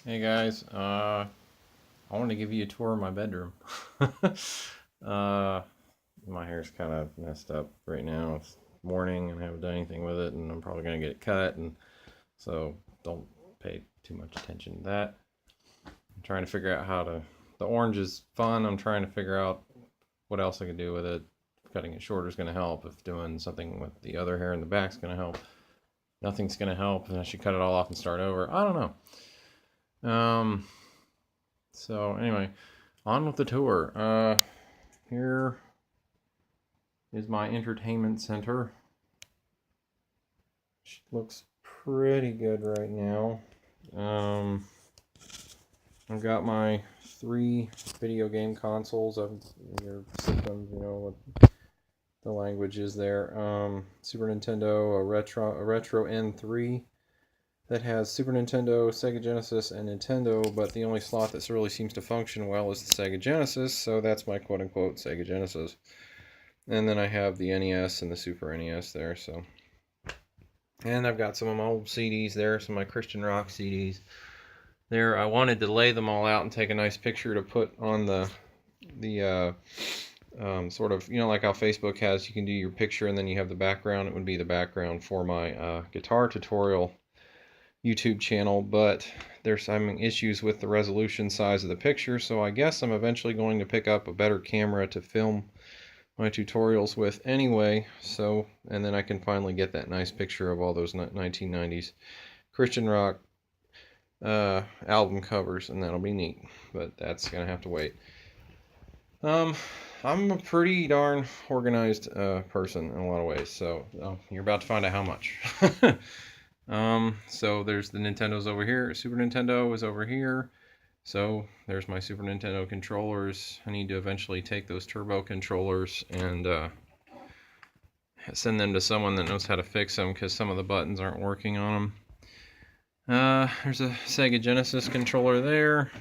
Hey guys, I want to give you a tour of my bedroom. uh, my hair's kind of messed up right now. It's morning and I haven't done anything with it, and I'm probably gonna get it cut, and so don't pay too much attention to that. I'm trying to figure out how to. The orange is fun. I'm trying to figure out what else I can do with it. Cutting it shorter is gonna help. If doing something with the other hair in the back is gonna help. Nothing's gonna help, and I should cut it all off and start over. I don't know. So anyway, on with the tour. Here is my entertainment center. Looks pretty good right now. Um, I've got my 3 video game consoles of your systems, what the language is there. Super Nintendo, a retro N3 that has Super Nintendo, Sega Genesis, and Nintendo, but the only slot that really seems to function well is the Sega Genesis, so that's my quote-unquote Sega Genesis. And then I have the NES and the Super NES there, so. And I've got some of my old CDs there, some of my Christian rock CDs there. I wanted to lay them all out and take a nice picture to put on the sort of, like how Facebook has, you can do your picture and then you have the background. It would be the background for my guitar tutorial YouTube channel, but there's some issues with the resolution size of the picture, so I guess I'm eventually going to pick up a better camera to film my tutorials with anyway, so, and then I can finally get that nice picture of all those 1990s Christian rock album covers, and that'll be neat, but that's gonna have to wait. I'm a pretty darn organized person in a lot of ways, so you're about to find out how much. So there's the Nintendo's over here. Super Nintendo is over here. So there's my Super Nintendo controllers. I need to eventually take those turbo controllers and send them to someone that knows how to fix them, because some of the buttons aren't working on them. There's a Sega Genesis controller there.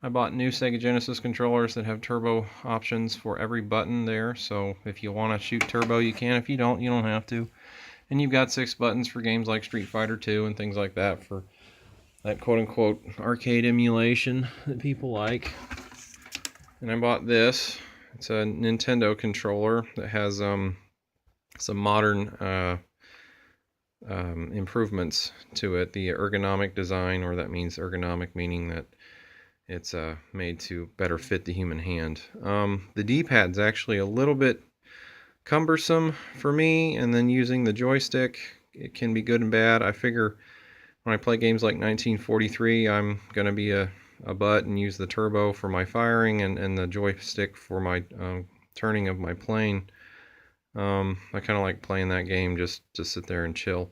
I bought new Sega Genesis controllers that have turbo options for every button there. So if you want to shoot turbo, you can. If you don't have to. And you've got 6 buttons for games like Street Fighter 2 and things like that, for that quote-unquote arcade emulation that people like. And I bought this. It's a Nintendo controller that has some modern improvements to it. The ergonomic design, or that means ergonomic meaning that it's made to better fit the human hand. The D-pad's actually a little bit cumbersome for me, and then using the joystick, it can be good and bad. I figure when I play games like 1943, I'm going to be a butt and use the turbo for my firing and the joystick for my turning of my plane. I kind of like playing that game just to sit there and chill.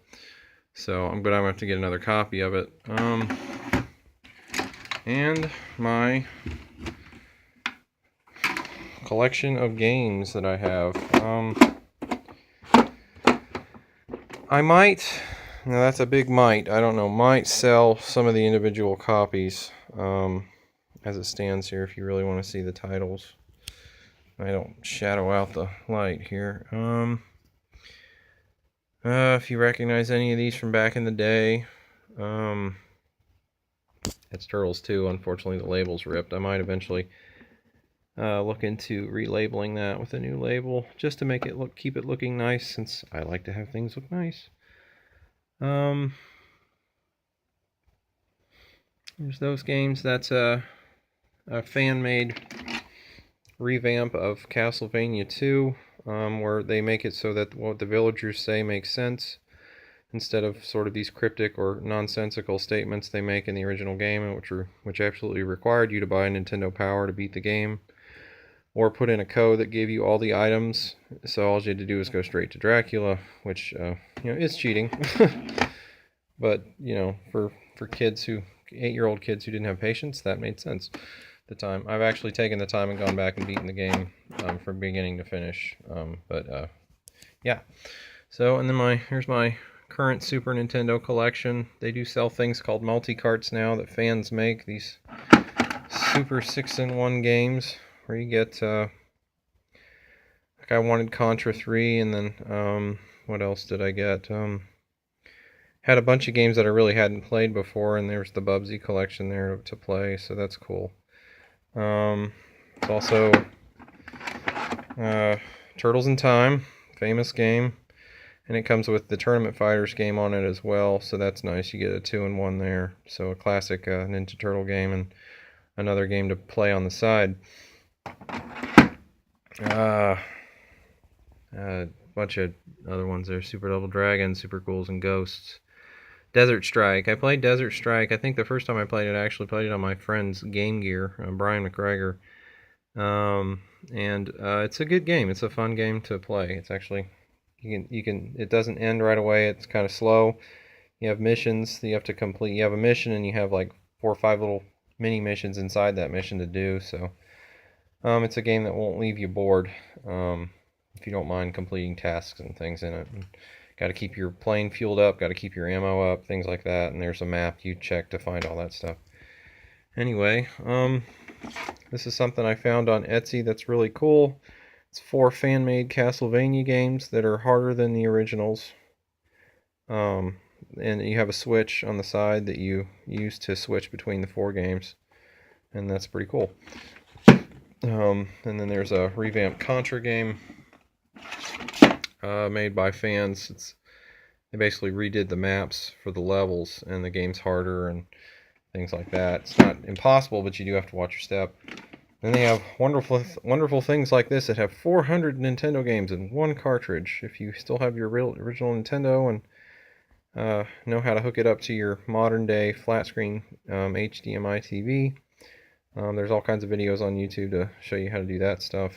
So I'm gonna have to get another copy of it. And my collection of games that I have. I might, now that's a big might, I don't know, might sell some of the individual copies as it stands here, if you really want to see the titles. I don't shadow out the light here. If you recognize any of these from back in the day, it's Turtles 2. Unfortunately, the label's ripped. I might eventually look into relabeling that with a new label, just to make it keep it looking nice, since I like to have things look nice. There's those games. That's a fan-made revamp of Castlevania 2, where they make it so that what the villagers say makes sense, instead of sort of these cryptic or nonsensical statements they make in the original game, which absolutely required you to buy a Nintendo Power to beat the game, or put in a code that gave you all the items, so all you had to do was go straight to Dracula, which is cheating. But for kids 8-year-old kids who didn't have patience, that made sense at the time. I've actually taken the time and gone back and beaten the game from beginning to finish. Yeah. So, and then here's my current Super Nintendo collection. They do sell things called multi-carts now that fans make, these Super 6-in-1 games, where you get, like I wanted Contra 3, and then, what else did I get? had a bunch of games that I really hadn't played before, and there's the Bubsy collection there to play, so that's cool. It's also Turtles in Time, famous game, and it comes with the Tournament Fighters game on it as well, so that's nice. You get a 2-in-1 there. So a classic Ninja Turtle game and another game to play on the side. A bunch of other ones there. Super Double Dragon, Super Ghouls and Ghosts. Desert Strike. I played Desert Strike. I think the first time I played it, I actually played it on my friend's Game Gear, Brian McGregor. And it's a good game. It's a fun game to play. It's actually, it doesn't end right away. It's kind of slow. You have missions that you have to complete. You have a mission and you have like 4 or 5 little mini missions inside that mission to do. So it's a game that won't leave you bored if you don't mind completing tasks and things in it. Got to keep your plane fueled up, got to keep your ammo up, things like that. And there's a map you check to find all that stuff. Anyway, this is something I found on Etsy that's really cool. It's 4 fan-made Castlevania games that are harder than the originals. And you have a switch on the side that you use to switch between the 4 games. And that's pretty cool. And then there's a revamped Contra game made by fans. They basically redid the maps for the levels, and the game's harder and things like that. It's not impossible, but you do have to watch your step. Then they have wonderful things like this that have 400 Nintendo games in 1 cartridge. If you still have your original Nintendo and know how to hook it up to your modern day flat screen HDMI TV, there's all kinds of videos on YouTube to show you how to do that stuff.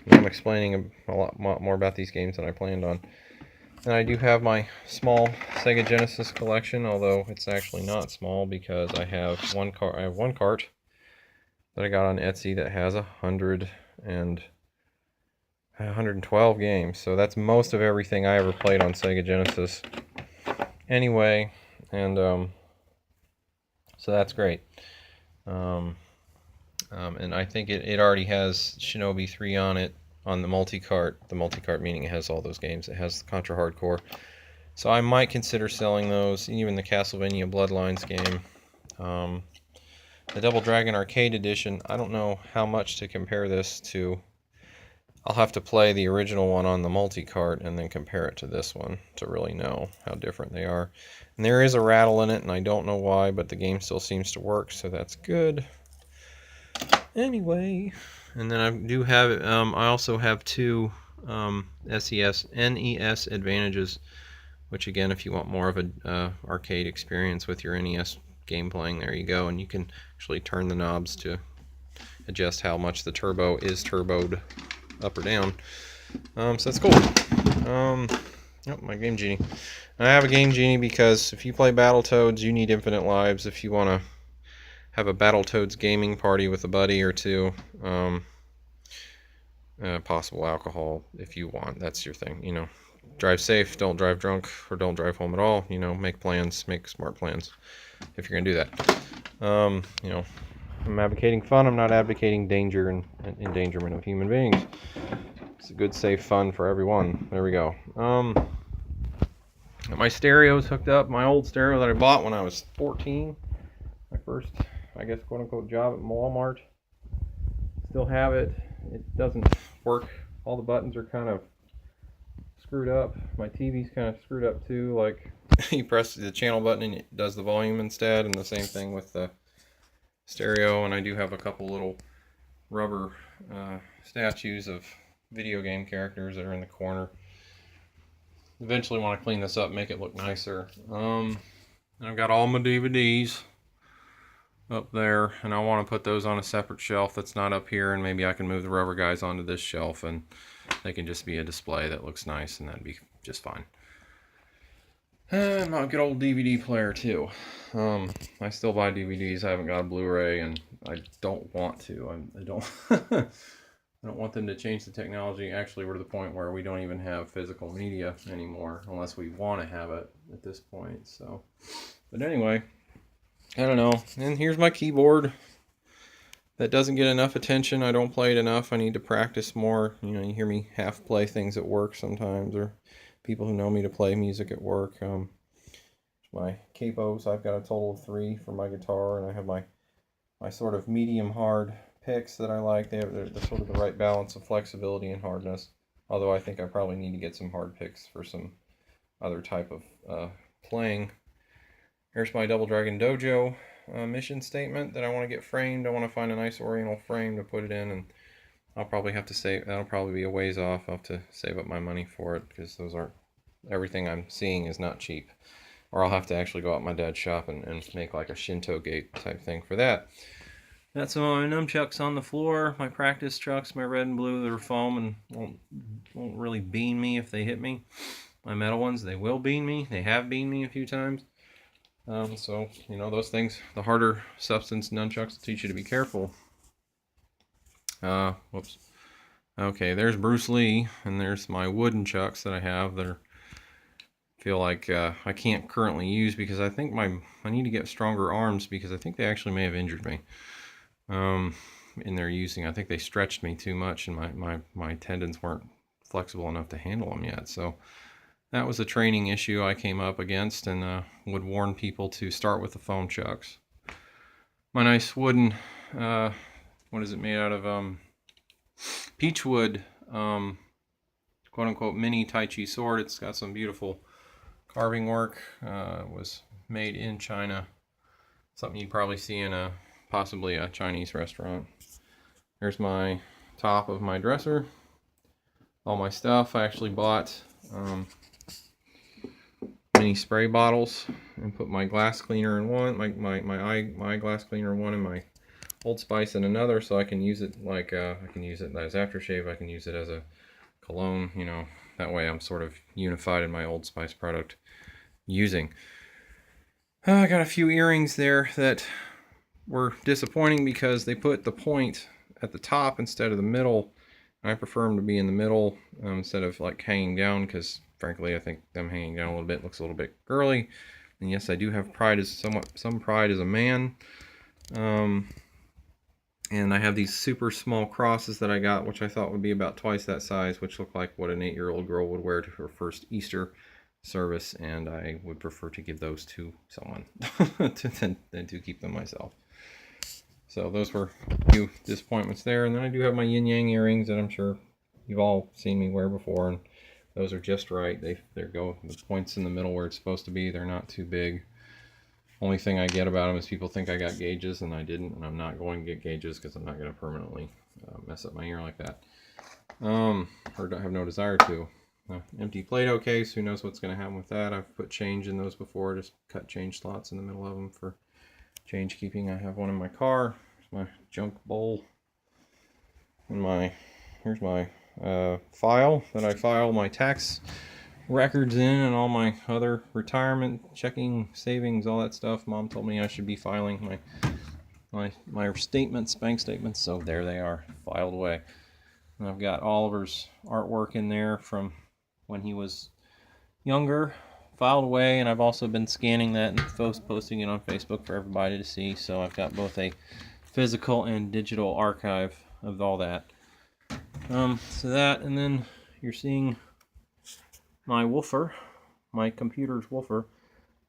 And I'm explaining a lot more about these games than I planned on. And I do have my small Sega Genesis collection, although it's actually not small because I have one cart that I got on Etsy that has 112 games. So that's most of everything I ever played on Sega Genesis. Anyway, and so that's great. And I think it already has Shinobi 3 on it, on the multi-cart. The multi-cart meaning it has all those games. It has the Contra Hardcore. So I might consider selling those, even the Castlevania Bloodlines game. The Double Dragon Arcade Edition, I don't know how much to compare this to. I'll have to play the original one on the multi-cart and then compare it to this one to really know how different they are. And there is a rattle in it, and I don't know why, but the game still seems to work, so that's good. Anyway, and then I do have, I also have 2 NES Advantages, which again, if you want more of a arcade experience with your NES game playing, there you go, and you can actually turn the knobs to adjust how much the turbo is turboed up or down. So that's cool. Oh, my Game Genie. And I have a Game Genie because if you play Battletoads, you need infinite lives. If you want to have a Battletoads gaming party with a buddy or 2, possible alcohol if you want. That's your thing, you know. Drive safe, don't drive drunk, or don't drive home at all. You know, make plans, make smart plans if you're gonna do that. You know, I'm advocating fun. I'm not advocating danger and endangerment of human beings. It's a good, safe fun for everyone. There we go. Got my stereos hooked up. My old stereo that I bought when I was 14. My first, I guess, quote-unquote job at Walmart. Still have it. It doesn't work. All the buttons are kind of screwed up. My TV's kind of screwed up too. Like, you press the channel button and it does the volume instead, and the same thing with the stereo. And I do have a couple little rubber statues of video game characters that are in the corner. Eventually want to clean this up, make it look nicer. And I've got all my DVDs up there, and I want to put those on a separate shelf that's not up here, and maybe I can move the rubber guys onto this shelf and they can just be a display that looks nice, and that'd be just fine. And my good old DVD player too. I still buy DVDs. I haven't got a Blu-ray, and I don't want to. I don't I don't want them to change the technology. Actually, we're to the point where we don't even have physical media anymore unless we want to have it at this point. So, but anyway, I don't know. And here's my keyboard. That doesn't get enough attention. I don't play it enough. I need to practice more. You know, you hear me half play things at work sometimes, or people who know me to play music at work. my capos. I've got a total of 3 for my guitar, and I have my sort of medium hard picks that I like. They're sort of the right balance of flexibility and hardness. Although I think I probably need to get some hard picks for some other type of playing. Here's my Double Dragon Dojo mission statement that I want to get framed. I want to find a nice oriental frame to put it in, and I'll probably have to save. That'll probably be a ways off. I'll have to save up my money for it because those aren't, everything I'm seeing is not cheap. Or I'll have to actually go out my dad's shop and make like a Shinto gate type thing for that. That's some of my nunchucks on the floor. My practice chucks, my red and blue, that are foam and won't really bean me if they hit me. My metal ones, they will bean me. They have beaned me a few times. So, you know, those things, the harder substance nunchucks will teach you to be careful. Whoops. Okay, there's Bruce Lee, and there's my wooden chucks that I have that are, feel like I can't currently use because I think I need to get stronger arms because I think they actually may have injured me in their using. I think they stretched me too much and my tendons weren't flexible enough to handle them yet. So that was a training issue I came up against, and would warn people to start with the foam chucks. My nice wooden, what is it made out of? Peachwood, quote unquote mini Tai Chi sword. It's got some beautiful carving work. It was made in China. Something you'd probably see in possibly a Chinese restaurant. There's my top of my dresser. All my stuff. I actually bought mini spray bottles and put my glass cleaner in one, my glass cleaner in one, and my Old Spice in another, so I can use it like I can use it as aftershave. I can use it as a cologne. You know, that way I'm sort of unified in my Old Spice product using. I got a few earrings there that were disappointing because they put the point at the top instead of the middle. I prefer them to be in the middle instead of like hanging down, because frankly I think them hanging down a little bit looks a little bit girly. And yes, I do have pride, as some pride as a man. And I have these super small crosses that I got, which I thought would be about twice that size, which look like what an 8-year-old girl would wear to her first Easter service, and I would prefer to give those to someone than to keep them myself. So those were a few disappointments there. And then I do have my yin yang earrings that I'm sure you've all seen me wear before, and those are just right. They go the points in the middle where it's supposed to be. They're not too big. Only thing I get about them is people think I got gauges, and I didn't, and I'm not going to get gauges because I'm not going to permanently mess up my ear like that, or don't have no desire to. Empty Play-Doh case, who knows what's going to happen with that. I've put change in those before, just cut change slots in the middle of them for change keeping. I have one in my car. Here's my junk bowl, and here's my file that I file my tax records in, and all my other retirement checking, savings, all that stuff. Mom told me I should be filing my statements, bank statements, so there they are, filed away. And I've got Oliver's artwork in there from when he was younger, filed away, and I've also been scanning that and posting it on Facebook for everybody to see. So I've got both a physical and digital archive of all that. So that, and then you're seeing my woofer, my computer's woofer.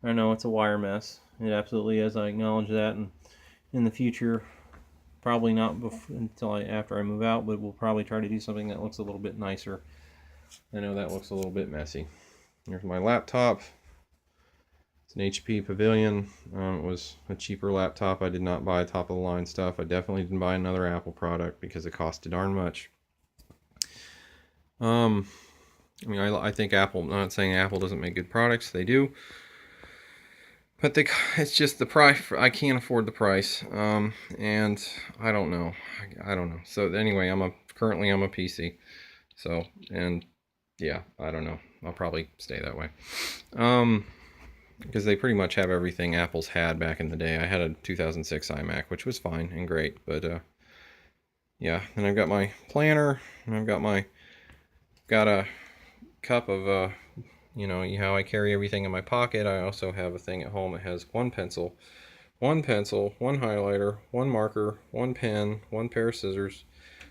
I know it's a wire mess. It absolutely is. I acknowledge that, and in the future, probably not until after I move out, but we'll probably try to do something that looks a little bit nicer. I know that looks a little bit messy. Here's my laptop. It's an HP Pavilion. It was a cheaper laptop. I did not buy top of the line stuff. I definitely didn't buy another Apple product because it costed darn much. I mean, I think Apple, I'm not saying Apple doesn't make good products, they do. But it's just the price. I can't afford the price. And I don't know. I don't know. So anyway, currently I'm a PC. So, and yeah, I don't know. I'll probably stay that way. Because they pretty much have everything Apple's had back in the day. I had a 2006 iMac, which was fine and great, but yeah. And I've got my planner, and I've got a cup of you know how I carry everything in my pocket. I also have a thing at home that has one pencil, one highlighter, one marker, one pen, one pair of scissors.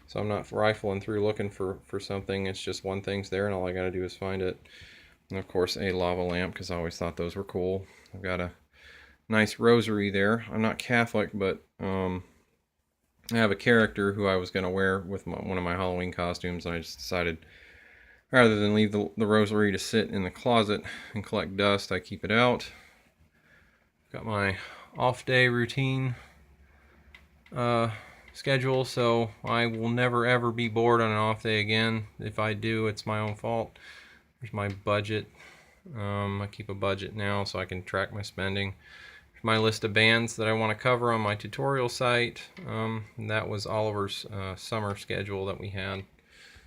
So I'm not rifling through looking for something. It's just one thing's there, and all I gotta do is find it. And of course a lava lamp, because I always thought those were cool. I've got a nice rosary there. I'm not Catholic, but I have a character who I was going to wear with one of my Halloween costumes, and I just decided rather than leave the rosary to sit in the closet and collect dust, I keep it out. Got my off day routine schedule, so I will never ever be bored on an off day again. If I do, it's my own fault. There's my budget. I keep a budget now so I can track my spending. Here's my list of bands that I want to cover on my tutorial site. And that was Oliver's summer schedule that we had,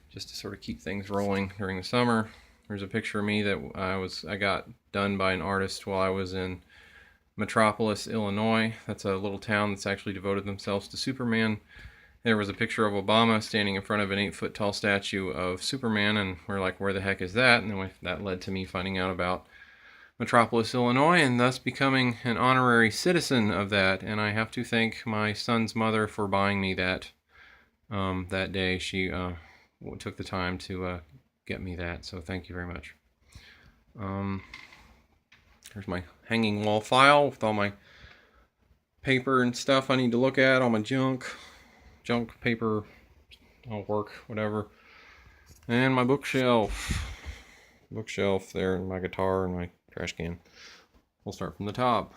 just to sort of keep things rolling during the summer. There's a picture of me that I got done by an artist while I was in Metropolis, Illinois. That's a little town that's actually devoted themselves to Superman. There was a picture of Obama standing in front of an 8-foot tall statue of Superman, and we're like, where the heck is that? And then that led to me finding out about Metropolis, Illinois, and thus becoming an honorary citizen of that. And I have to thank my son's mother for buying me that that day. She took the time to get me that, so thank you very much. Here's my hanging wall file with all my paper and stuff I need to look at, all my junk paper, all work, whatever. And my bookshelf there, and my guitar and my trash can. We'll start from the top.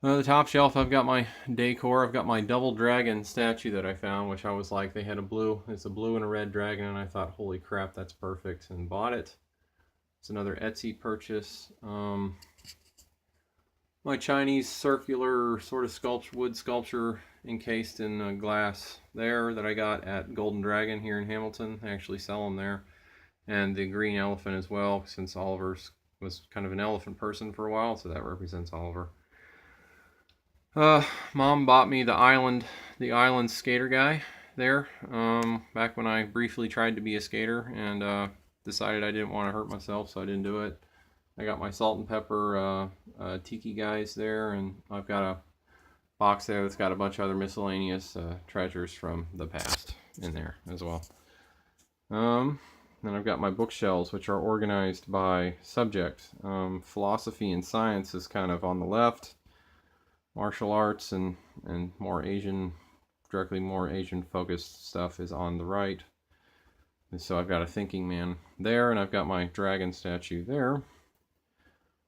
The top shelf, I've got my decor. I've got my double dragon statue that I found, which I was like, they had it's a blue and a red dragon, and I thought, holy crap, that's perfect, and bought it. It's another Etsy purchase. My Chinese circular sort of wood sculpture encased in glass there that I got at Golden Dragon here in Hamilton. They actually sell them there. And the green elephant as well, since Oliver was kind of an elephant person for a while, so that represents Oliver. Mom bought me the island skater guy there, back when I briefly tried to be a skater and decided I didn't want to hurt myself, so I didn't do it. I got my salt and pepper tiki guys there, and I've got a box there that's got a bunch of other miscellaneous treasures from the past in there as well. Then I've got my bookshelves, which are organized by subject. Philosophy and science is kind of on the left. Martial arts and more Asian focused stuff is on the right. And so I've got a thinking man there, and I've got my dragon statue there.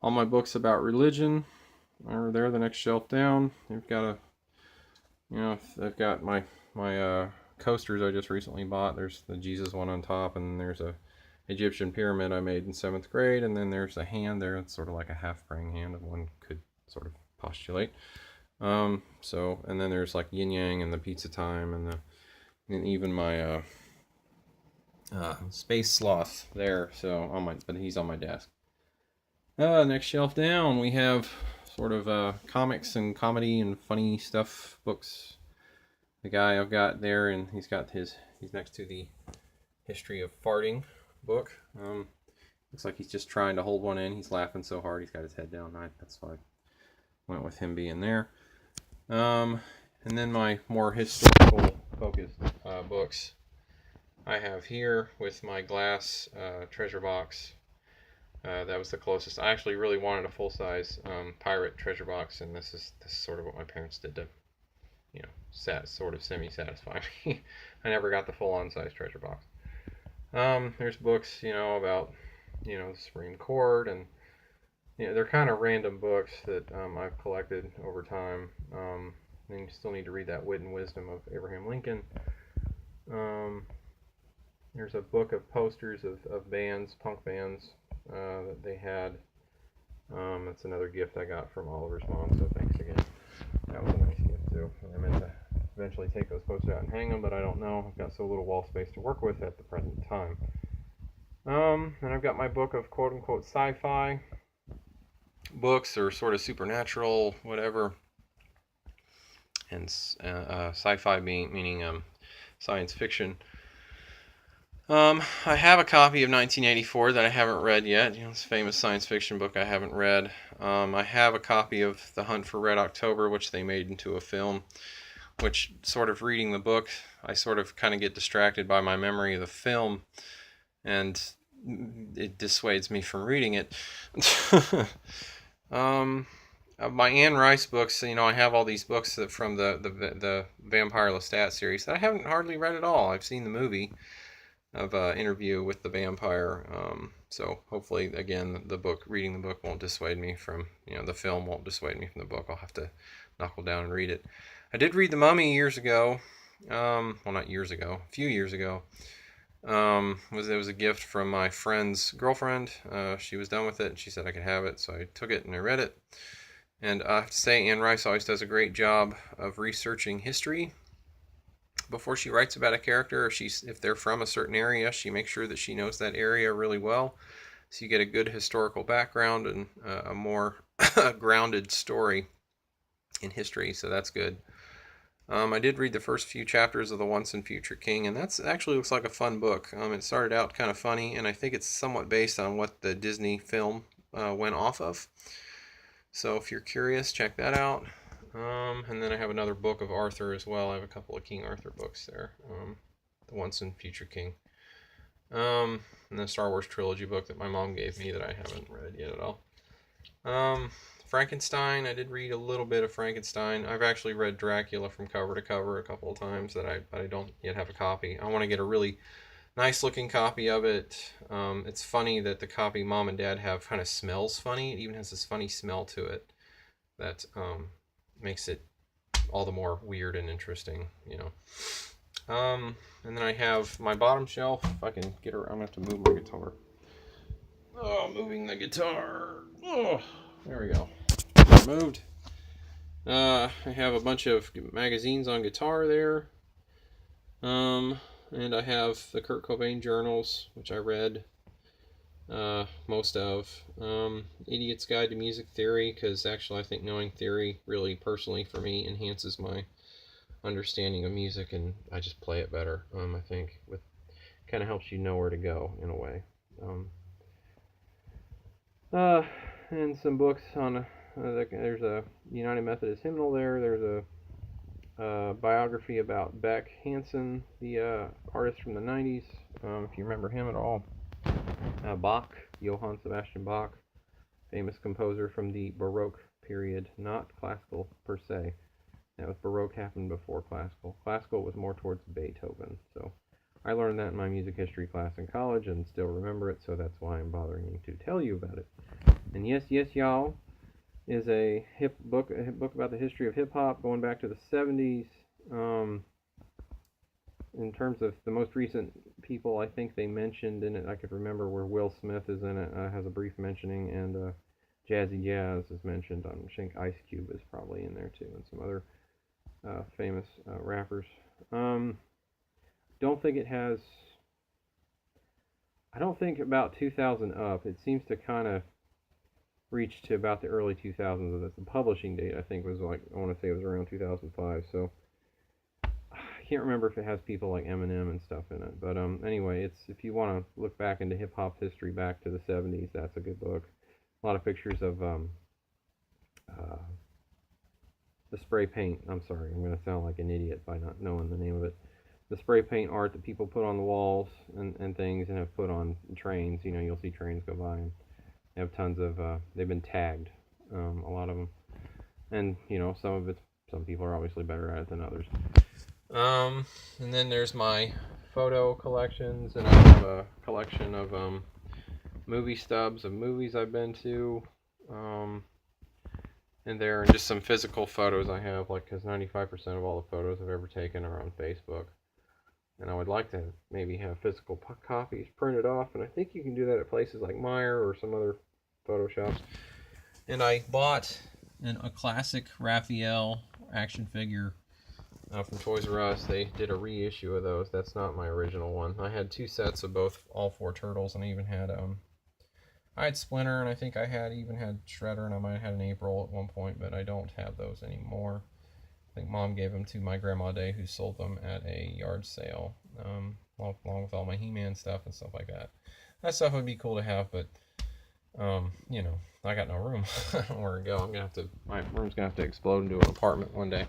All my books about religion are there, the next shelf down. I've got I've got my coasters I just recently bought. There's the Jesus one on top, and there's a Egyptian pyramid I made in 7th grade, and then there's a hand there. It's sort of like a half praying hand, one could sort of postulate. And then there's like yin yang and the pizza time and even my space sloth there. But he's on my desk. Next shelf down, we have sort of comics and comedy and funny stuff books. The guy I've got there, and he's next to the history of farting book. Looks like he's just trying to hold one in. He's laughing so hard he's got his head down. That's why I went with him being there. And then my more historical focused books I have here with my glass treasure box. That was the closest. I actually really wanted a full-size pirate treasure box, and this is sort of what my parents did to, sort of semi-satisfy me. I never got the full-on size treasure box. There's books, about, the Supreme Court, and they're kind of random books that I've collected over time. And you still need to read that Wit and Wisdom of Abraham Lincoln. There's a book of posters of bands, punk bands, that they had. That's another gift I got from Oliver's mom, so thanks again. That was a nice gift too. I meant to eventually take those posters out and hang them, but I don't know. I've got so little wall space to work with at the present time. And I've got my book of quote-unquote sci-fi books, or sort of supernatural, whatever. And sci-fi meaning science fiction. I have a copy of 1984 that I haven't read yet. This famous science fiction book I haven't read. I have a copy of The Hunt for Red October, which they made into a film, which sort of reading the book, I sort of kind of get distracted by my memory of the film, and it dissuades me from reading it. my Anne Rice books, I have all these books from the Vampire Lestat series that I haven't hardly read at all. I've seen the movie of Interview with the Vampire, so hopefully, again, reading the book won't dissuade me from, the film won't dissuade me from the book. I'll have to knuckle down and read it. I did read The Mummy years ago. Well, not years ago, a few years ago. It was a gift from my friend's girlfriend. She was done with it, and she said I could have it, so I took it and I read it. And I have to say, Anne Rice always does a great job of researching history before she writes about a character. If they're from a certain area, she makes sure that she knows that area really well, so you get a good historical background and a more grounded story in history. So that's good. I did read the first few chapters of The Once and Future King, and that's actually looks like a fun book. It started out kind of funny, and I think it's somewhat based on what the Disney film went off of. So if you're curious, check that out. And then I have another book of Arthur as well. I have a couple of King Arthur books there. The Once and Future King. And the Star Wars trilogy book that my mom gave me that I haven't read yet at all. Frankenstein, I did read a little bit of Frankenstein. I've actually read Dracula from cover to cover a couple of times but I don't yet have a copy. I want to get a really nice looking copy of it. It's funny that the copy Mom and Dad have kind of smells funny. It even has this funny smell to it that makes it all the more weird and interesting, And then I have my bottom shelf. If I can get her, I'm going to have to move my guitar. Oh, moving the guitar. Oh, there we go. Moved. I have a bunch of magazines on guitar there. And I have the Kurt Cobain journals, which I read most of. Idiot's Guide to Music Theory, because actually I think knowing theory really personally for me enhances my understanding of music, and I just play it better. I think kind of helps you know where to go in a way. And some books on there's a United Methodist hymnal there. There's a biography about Beck Hansen, the artist from the 90s, if you remember him at all. Bach, Johann Sebastian Bach, famous composer from the Baroque period, not classical per se. That was Baroque happened before classical. Classical was more towards Beethoven. So I learned that in my music history class in college and still remember it, so that's why I'm bothering to tell you about it. And Yes, Yes, Y'all is a book about the history of hip hop going back to the 70s. In terms of the most recent people, I think they mentioned in it, I could remember where Will Smith is in it, has a brief mentioning, and Jazzy Jazz is mentioned. I think Ice Cube is probably in there too, and some other famous rappers. Don't think it has. I don't think about 2000 up. It seems to kind of reach to about the early 2000s. The publishing date I think was I want to say it was around 2005. So I can't remember if it has people like Eminem and stuff in it. But anyway, if you want to look back into hip hop history back to the 70s, that's a good book. A lot of pictures of the spray paint. I'm sorry, I'm going to sound like an idiot by not knowing the name of it. The spray paint art that people put on the walls and things and have put on trains. You'll see trains go by and they have tons of, they've been tagged, a lot of them. And, some people are obviously better at it than others. And then there's my photo collections, and I have a collection of movie stubs of movies I've been to. And there are just some physical photos I have, because 95% of all the photos I've ever taken are on Facebook. And I would like to maybe have physical copies printed off, and I think you can do that at places like Meijer or some other photo shops. And I bought a classic Raphael action figure from Toys R Us. They did a reissue of those. That's not my original one. I had 2 sets of all 4 turtles, and I even had I had Splinter, and I think I even had Shredder, and I might have had an April at one point, but I don't have those anymore. I think Mom gave them to my Grandma Day, who sold them at a yard sale, along with all my He-Man stuff and stuff like that. That stuff would be cool to have, but I got no room. I don't know where to go. My room's gonna have to explode into an apartment one day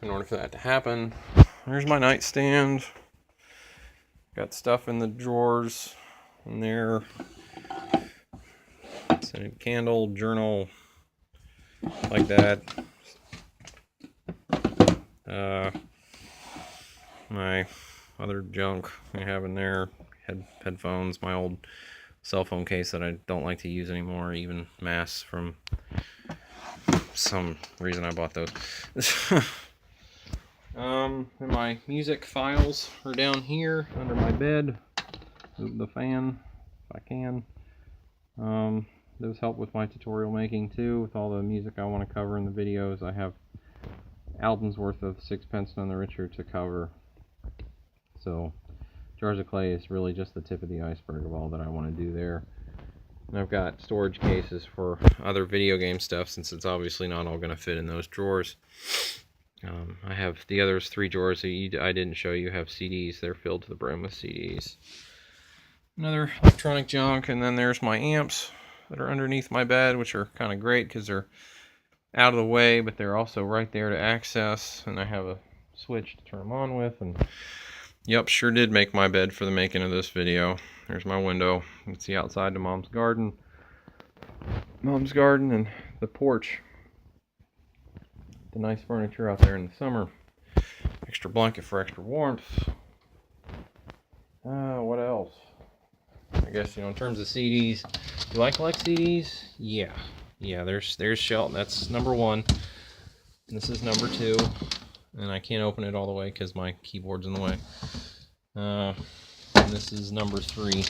in order for that to happen. There's my nightstand. Got stuff in the drawers in there. It's a candle, journal, like that. My other junk I have in there, headphones, my old cell phone case that I don't like to use anymore, even masks from some reason I bought those. And my music files are down here under my bed. Move the fan if I can. Those help with my tutorial making too, with all the music I want to cover in the videos. I have albums worth of Sixpence None the Richer to cover. So Jars of Clay is really just the tip of the iceberg of all that I want to do there. And I've got storage cases for other video game stuff, since it's obviously not all going to fit in those drawers. I have the other 3 drawers that I didn't show you have CDs. They're filled to the brim with CDs. Another electronic junk, and then there's my amps that are underneath my bed, which are kind of great because they're out of the way, but they're also right there to access, and I have a switch to turn them on with. And yep, sure did make my bed for the making of this video. There's my window. You can see outside to Mom's garden and the porch. The nice furniture out there in the summer. Extra blanket for extra warmth. What else? I guess, in terms of CDs, do I collect CDs? Yeah, there's Shelton. That's number 1. This is number 2, and I can't open it all the way because my keyboard's in the way. And this is number 3.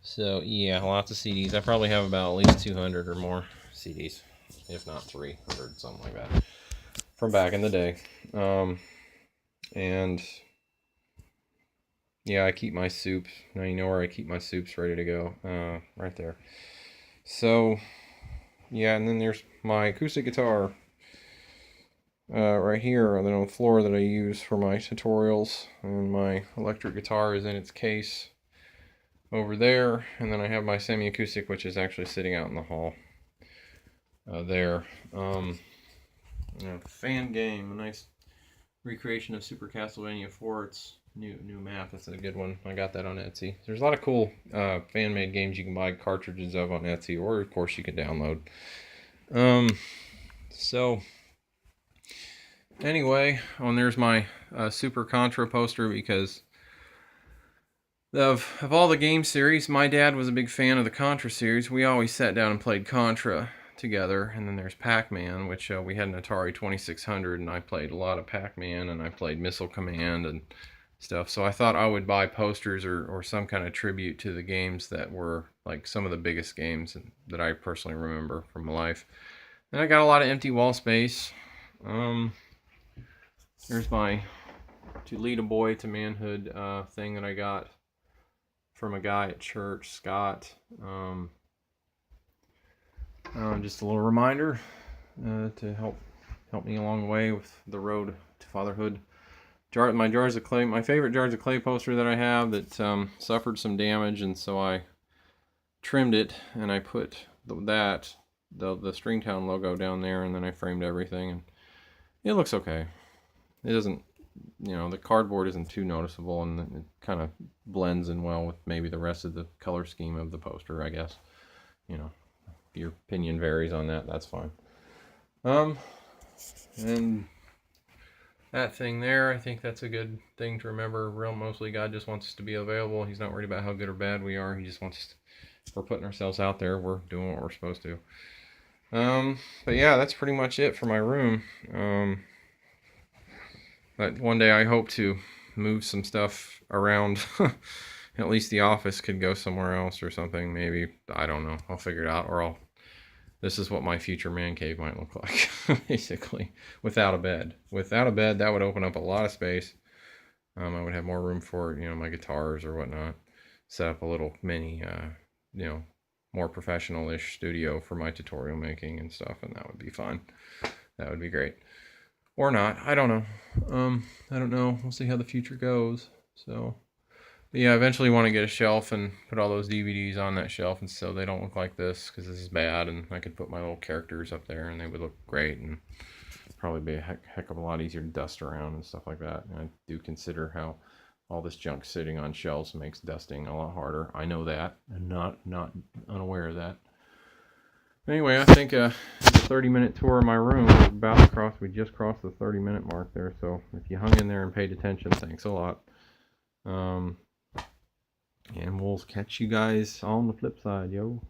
So yeah, lots of CDs. I probably have about at least 200 or more CDs, if not 300, something like that, from back in the day. And yeah, I keep my soups. Now you know where I keep my soups ready to go. Right there. So yeah, and then there's my acoustic guitar right here on the floor that I use for my tutorials, and my electric guitar is in its case over there, and then I have my semi-acoustic, which is actually sitting out in the hall there. Fan game, a nice recreation of Super Castlevania 4. It's new map. That's a good one. I got that on Etsy. There's a lot of cool fan-made games you can buy cartridges of on Etsy, or of course you can download. So anyway, there's my Super Contra poster, because of all the game series, my dad was a big fan of the Contra series. We always sat down and played Contra together. And then there's Pac-Man, which we had an Atari 2600, and I played a lot of Pac-Man, and I played Missile Command and stuff. So I thought I would buy posters or some kind of tribute to the games that were like some of the biggest games that I personally remember from my life. And I got a lot of empty wall space. There's my To Lead a Boy to Manhood thing that I got from a guy at church, Scott. Just a little reminder to help me along the way with the road to fatherhood. My Jars of Clay, my favorite Jars of Clay poster that I have that suffered some damage, and so I trimmed it and I put the Stringtown logo down there, and then I framed everything, and it looks okay. It doesn't, the cardboard isn't too noticeable, and it kind of blends in well with maybe the rest of the color scheme of the poster, I guess. If your opinion varies on that, that's fine. And that thing there, I think that's a good thing to remember. Mostly God just wants us to be available. He's not worried about how good or bad we are. He just wants us if we're putting ourselves out there, we're doing what we're supposed to. But yeah, that's pretty much it for my room. But one day I hope to move some stuff around. At least the office could go somewhere else or something, maybe. I don't know. I'll figure it out, or this is what my future man cave might look like, basically, without a bed. Without a bed, that would open up a lot of space. I would have more room for, my guitars or whatnot. Set up a little mini, more professional-ish studio for my tutorial making and stuff, and that would be fun. That would be great. Or not. I don't know. I don't know. We'll see how the future goes. So, but yeah, I eventually want to get a shelf and put all those DVDs on that shelf, and so they don't look like this, because this is bad, and I could put my little characters up there, and they would look great, and probably be a heck of a lot easier to dust around and stuff like that. And I do consider how all this junk sitting on shelves makes dusting a lot harder. I know that. I'm not unaware of that. Anyway, I think a 30-minute tour of my room. We're about to cross. We just crossed the 30-minute mark there. So if you hung in there and paid attention, thanks a lot. And we'll catch you guys on the flip side, yo.